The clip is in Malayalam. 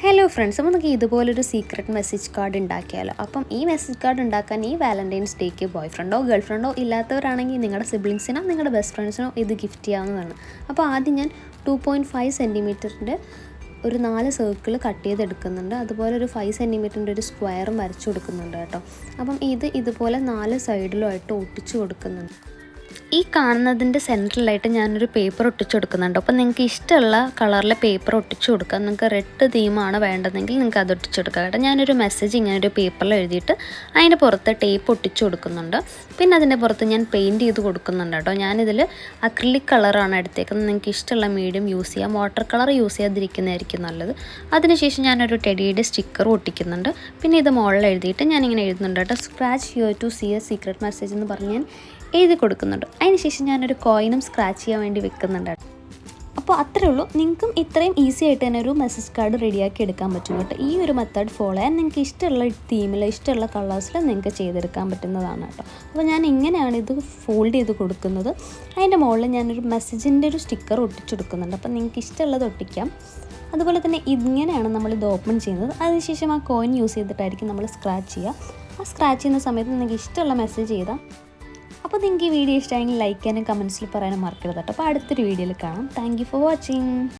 ഹലോ ഫ്രണ്ട്സ്, അപ്പോൾ നമുക്ക് ഇതുപോലൊരു സീക്രട്ട് മെസ്സേജ് കാർഡ് ഉണ്ടാക്കിയാലോ. അപ്പം ഈ മെസ്സേജ് കാർഡ് ഉണ്ടാക്കാൻ ഈ വാലൻറ്റൈൻസ് ഡേക്ക് ബോയ് ഫ്രണ്ടോ ഗേൾ ഫ്രണ്ടോ ഇല്ലാത്തവരാണെങ്കിൽ നിങ്ങളുടെ സിബ്ലിങ്സിനോ നിങ്ങളുടെ ബെസ്റ്റ് ഫ്രണ്ട്സിനോ ഇത് ഗിഫ്റ്റ് ചെയ്യാവുന്നതാണ്. അപ്പോൾ ആദ്യം ഞാൻ 2.5 സെൻറ്റിമീറ്ററിൻ്റെ ഒരു 4 സർക്കിൾ കട്ട് ചെയ്തെടുക്കുന്നുണ്ട്. അതുപോലെ ഒരു 5 സെൻറ്റിമീറ്ററിൻ്റെ ഒരു സ്ക്വയറും വരച്ചു കൊടുക്കുന്നുണ്ട് കേട്ടോ. അപ്പം ഇതുപോലെ 4 സൈഡിലുമായിട്ട് ഒട്ടിച്ചു കൊടുക്കുന്നുണ്ട്. ഈ കാണുന്നതിൻ്റെ സെൻറ്ററിലായിട്ട് ഞാനൊരു പേപ്പർ ഒട്ടിച്ചു കൊടുക്കുന്നുണ്ട്. അപ്പോൾ നിങ്ങൾക്ക് ഇഷ്ടമുള്ള കളറിലെ പേപ്പർ ഒട്ടിച്ചു കൊടുക്കാം. നിങ്ങൾക്ക് റെഡ് തീമാണ് വേണ്ടതെങ്കിൽ നിങ്ങൾക്ക് അത് ഒട്ടിച്ചു കൊടുക്കാം കേട്ടോ. ഞാനൊരു മെസ്സേജ് ഇങ്ങനെ ഒരു പേപ്പറിൽ എഴുതിയിട്ട് അതിൻ്റെ പുറത്ത് ടേപ്പ് ഒട്ടിച്ചു കൊടുക്കുന്നുണ്ട്. പിന്നെ അതിൻ്റെ പുറത്ത് ഞാൻ പെയിൻറ്റ് ചെയ്ത് കൊടുക്കുന്നുണ്ട് കേട്ടോ. ഞാനിതിൽ അക്രിലിക് കളറാണ് എടുത്തേക്കുന്നത്. നിങ്ങൾക്ക് ഇഷ്ടമുള്ള മീഡിയം യൂസ് ചെയ്യാം. വാട്ടർ കളർ യൂസ് ചെയ്യാതിരിക്കുന്നതായിരിക്കും നല്ലത്. അതിനുശേഷം ഞാനൊരു ടെഡിയുടെ സ്റ്റിക്കർ ഒട്ടിക്കുന്നുണ്ട്. പിന്നെ ഇത് മുകളിൽ എഴുതിയിട്ട് ഞാനിങ്ങനെ എഴുതുന്നുണ്ട് കേട്ടോ. Scratch your to see a secret message എന്ന് പറഞ്ഞ് ഞാൻ എഴുതി കൊടുക്കുന്നുണ്ട്. അതിനുശേഷം ഞാനൊരു കോയിനും സ്ക്രാച്ച് ചെയ്യാൻ വേണ്ടി വെക്കുന്നുണ്ട്. അപ്പോൾ അത്രേ ഉള്ളൂ. നിങ്ങൾക്കും ഇത്രയും ഈസി ആയിട്ട് തന്നെ ഒരു മെസ്സേജ് കാർഡ് റെഡിയാക്കി എടുക്കാൻ പറ്റും കേട്ടോ. ഈ ഒരു മെത്തേഡ് ഫോളോ ചെയ്യാൻ നിങ്ങൾക്ക് ഇഷ്ടമുള്ള തീമിൽ ഇഷ്ടമുള്ള കളേഴ്സിൽ നിങ്ങൾക്ക് ചെയ്തെടുക്കാൻ പറ്റുന്നതാണ് കേട്ടോ. അപ്പോൾ ഞാൻ ഇങ്ങനെയാണ് ഇത് ഫോൾഡ് ചെയ്ത് കൊടുക്കുന്നത്. അതിൻ്റെ മുകളിൽ ഞാനൊരു മെസ്സേജിൻ്റെ ഒരു സ്റ്റിക്കർ ഒട്ടിച്ചെടുക്കുന്നുണ്ട്. അപ്പോൾ നിങ്ങൾക്ക് ഇഷ്ടമുള്ളത് ഒട്ടിക്കാം. അതുപോലെ തന്നെ ഇങ്ങനെയാണ് നമ്മളിത് ഓപ്പൺ ചെയ്യുന്നത്. അതിനുശേഷം ആ കോയിൻ യൂസ് ചെയ്തിട്ടായിരിക്കും നമ്മൾ സ്ക്രാച്ച് ചെയ്യുക. ആ സ്ക്രാച്ച് ചെയ്യുന്ന സമയത്ത് നിങ്ങൾക്ക് ഇഷ്ടമുള്ള മെസ്സേജ് ചെയ്താൽ. അപ്പോൾ നിങ്ങൾക്ക് ഈ വീഡിയോ ഇഷ്ടമായെങ്കിൽ ലൈക്ക് ചെയ്യാനും കമൻസിൽ പറയാനും മറക്കരുത് കേട്ടോ. അപ്പോൾ അടുത്തൊരു വീഡിയോയിൽ കാണാം. Thank you for watching.